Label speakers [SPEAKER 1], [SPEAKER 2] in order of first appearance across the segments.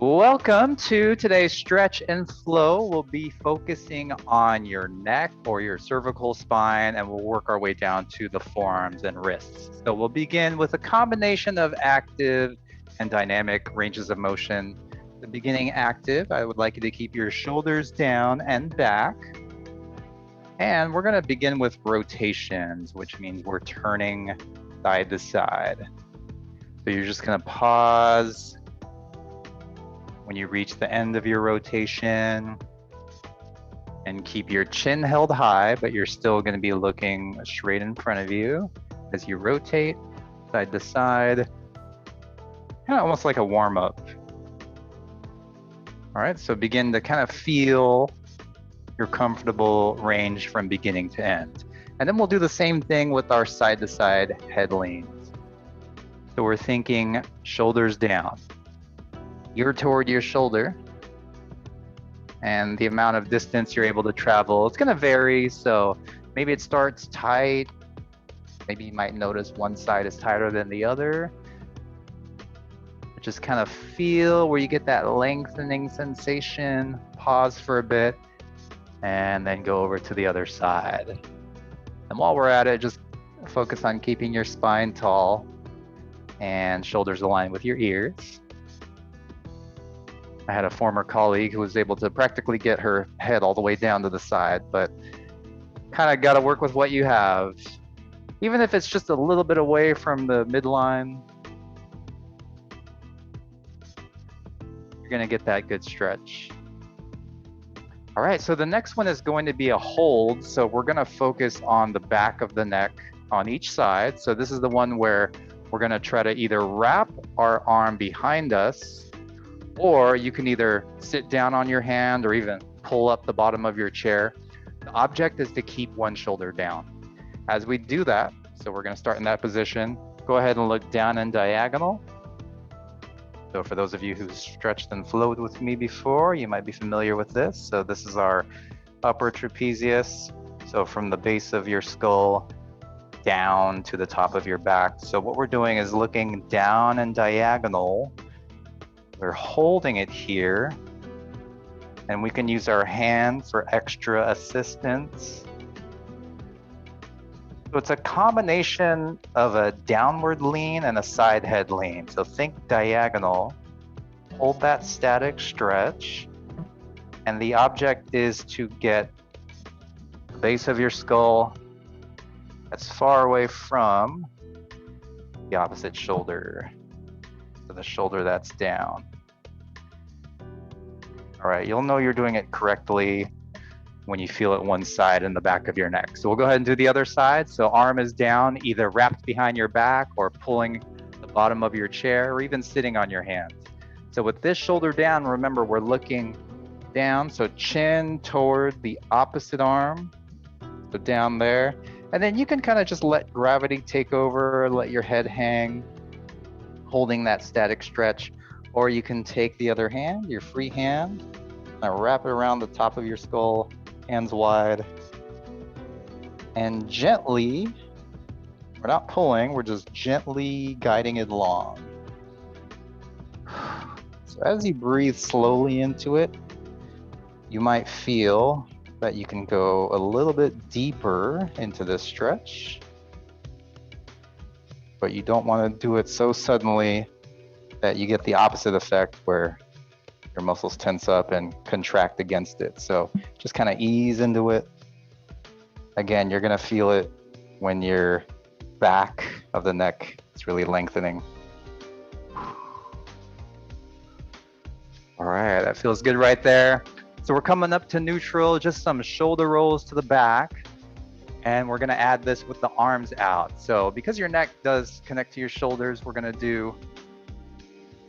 [SPEAKER 1] Welcome to today's stretch and flow. We'll be focusing on your neck or your cervical spine, and we'll work our way down to the forearms and wrists. So we'll begin with a combination of active and dynamic ranges of motion. The beginning active, I would like you to keep your shoulders down and back. And we're going to begin with rotations, which means we're turning side to side. So you're just going to pause when you reach the end of your rotation and keep your chin held high, but you're still going to be looking straight in front of you as you rotate side to side, kind of almost like a warm-up. All right, so begin to kind of feel your comfortable range from beginning to end. And then we'll do the same thing with our side to side head leans. So we're thinking shoulders down. You're toward your shoulder, and the amount of distance you're able to travel, it's going to vary. So maybe it starts tight. Maybe you might notice one side is tighter than the other. Just kind of feel where you get that lengthening sensation. Pause for a bit, and then go over to the other side. And while we're at it, just focus on keeping your spine tall and shoulders aligned with your ears. I had a former colleague who was able to practically get her head all the way down to the side, but kind of got to work with what you have. Even if it's just a little bit away from the midline, you're going to get that good stretch. All right, so the next one is going to be a hold. So we're going to focus on the back of the neck on each side. So this is the one where we're going to try to either wrap our arm behind us, or you can either sit down on your hand or even pull up the bottom of your chair. The object is to keep one shoulder down. As we do that, so we're going to start in that position, go ahead and look down and diagonal. So for those of you who've stretched and flowed with me before, you might be familiar with this. So this is our upper trapezius. So from the base of your skull down to the top of your back. So what we're doing is looking down and diagonal. We're holding it here, and we can use our hand for extra assistance. So it's a combination of a downward lean and a side head lean. So think diagonal, hold that static stretch, and the object is to get the base of your skull as far away from the opposite shoulder, so the shoulder that's down. All right, you'll know you're doing it correctly when you feel it one side in the back of your neck. So we'll go ahead and do the other side. So arm is down, either wrapped behind your back or pulling the bottom of your chair or even sitting on your hands. So with this shoulder down, remember we're looking down, so chin toward the opposite arm, so down there. And then you can kind of just let gravity take over, let your head hang, holding that static stretch. Or you can take the other hand, your free hand, and wrap it around the top of your skull, hands wide, and gently, we're not pulling, we're just gently guiding it along. So as you breathe slowly into it, you might feel that you can go a little bit deeper into this stretch, but you don't want to do it so suddenly that you get the opposite effect where your muscles tense up and contract against it. So just kind of ease into it. Again, you're going to feel it when your back of the neck is really lengthening. All right, that feels good right there. So we're coming up to neutral, just some shoulder rolls to the back. And we're going to add this with the arms out. So because your neck does connect to your shoulders, we're going to do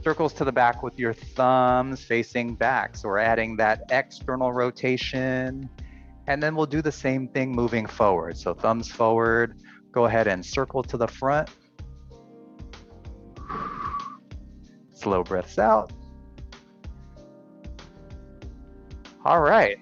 [SPEAKER 1] circles to the back with your thumbs facing back. So we're adding that external rotation, and then we'll do the same thing moving forward. So thumbs forward, go ahead and circle to the front. Slow breaths out. All right.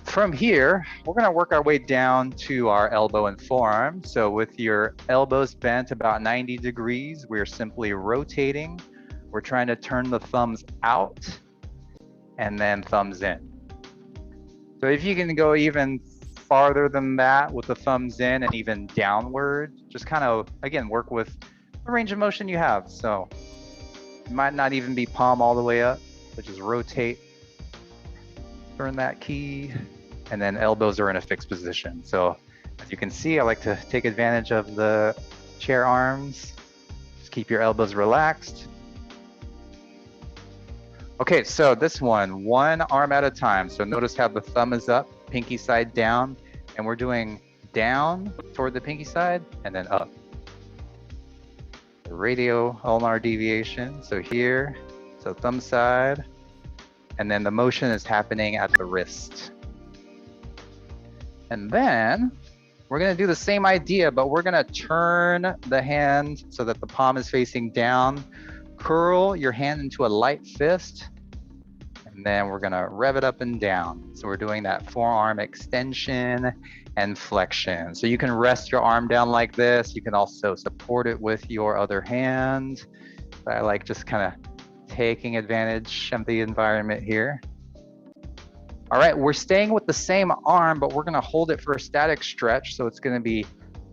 [SPEAKER 1] From here, we're going to work our way down to our elbow and forearm. So with your elbows bent about 90 degrees, we're simply rotating We're trying to turn the thumbs out and then thumbs in. So if you can go even farther than that with the thumbs in and even downward, just kind of, again, work with the range of motion you have. So it might not even be palm all the way up, but just rotate, turn that key, and then elbows are in a fixed position. So as you can see, I like to take advantage of the chair arms. Just keep your elbows relaxed. Okay, so this one arm at a time. So notice how the thumb is up, pinky side down, and we're doing down toward the pinky side and then up. The radial ulnar deviation, so here, so thumb side, and then the motion is happening at the wrist. And then we're gonna do the same idea, but we're gonna turn the hand so that the palm is facing down. Curl your hand into a light fist, and then we're gonna rev it up and down. So we're doing that forearm extension and flexion. So you can rest your arm down like this. You can also support it with your other hand. But I like just kind of taking advantage of the environment here. All right, we're staying with the same arm, but we're gonna hold it for a static stretch. So it's gonna be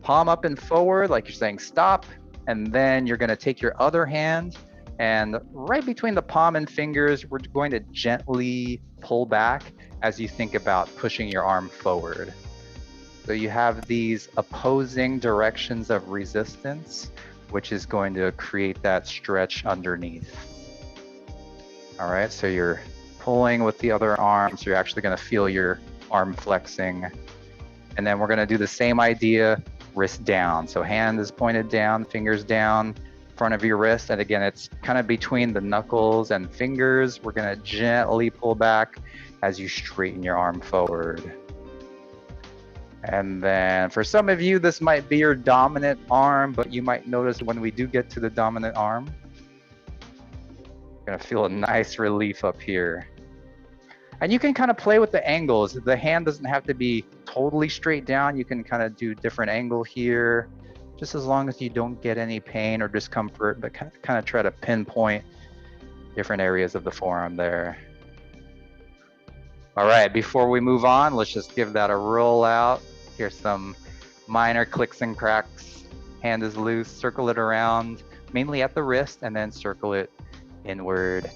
[SPEAKER 1] palm up and forward, like you're saying stop, and then you're gonna take your other hand and right between the palm and fingers, we're going to gently pull back as you think about pushing your arm forward. So you have these opposing directions of resistance, which is going to create that stretch underneath. All right, so you're pulling with the other arm, so you're actually gonna feel your arm flexing. And then we're gonna do the same idea, wrist down. So hand is pointed down, fingers down, front of your wrist. And again, it's kind of between the knuckles and fingers. We're gonna gently pull back as you straighten your arm forward. And then for some of you, this might be your dominant arm, but you might notice when we do get to the dominant arm, you're gonna feel a nice relief up here. And you can kind of play with the angles. The hand doesn't have to be totally straight down. You can kind of do different angle here, just as long as you don't get any pain or discomfort, but kind of try to pinpoint different areas of the forearm there. All right, before we move on, let's just give that a roll out. Here's some minor clicks and cracks. Hand is loose, circle it around, mainly at the wrist, and then circle it inward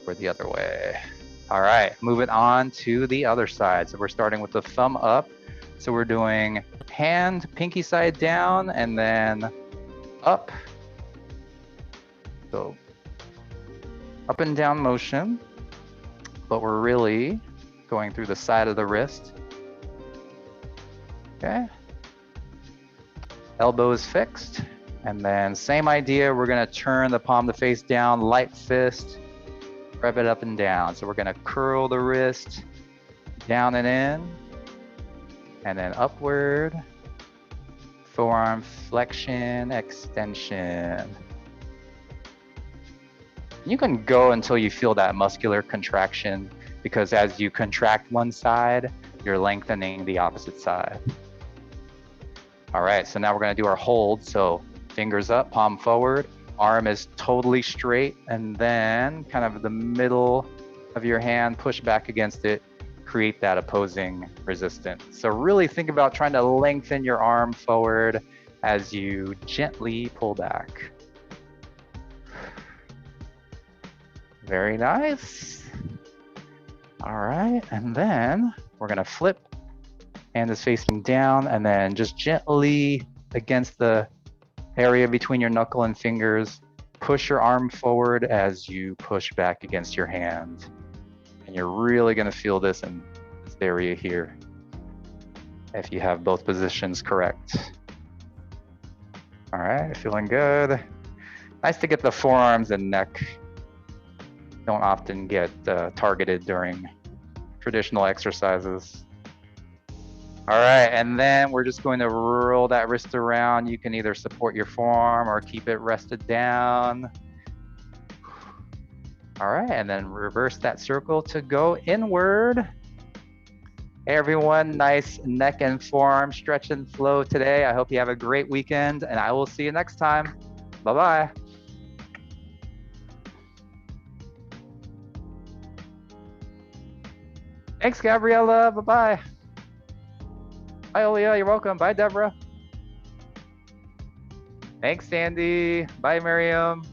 [SPEAKER 1] or the other way. All right, moving on to the other side. So we're starting with the thumb up. So we're doing hand, pinky side down, and then up. So up and down motion, but we're really going through the side of the wrist. Okay. Elbow is fixed. And then same idea, we're gonna turn the palm to face down, light fist, rev it up and down. So we're gonna curl the wrist down and in, and then upward, forearm flexion, extension. You can go until you feel that muscular contraction, because as you contract one side, you're lengthening the opposite side. All right, so now we're gonna do our hold. So fingers up, palm forward, arm is totally straight, and then kind of the middle of your hand, push back against it, create that opposing resistance. So really think about trying to lengthen your arm forward as you gently pull back. Very nice. All right, and then we're gonna flip. Hand is facing down, and then just gently against the area between your knuckle and fingers, push your arm forward as you push back against your hand. And you're really gonna feel this in this area here if you have both positions correct. All right, feeling good. Nice to get the forearms and neck. Don't often get targeted during traditional exercises. All right, and then we're just going to roll that wrist around. You can either support your forearm or keep it rested down. All right, and then reverse that circle to go inward. Hey everyone, nice neck and forearm stretch and flow today. I hope you have a great weekend, and I will see you next time. Bye-bye. Thanks, Gabriella. Bye-bye. Bye, Olia. You're welcome. Bye, Deborah. Thanks, Sandy. Bye, Miriam.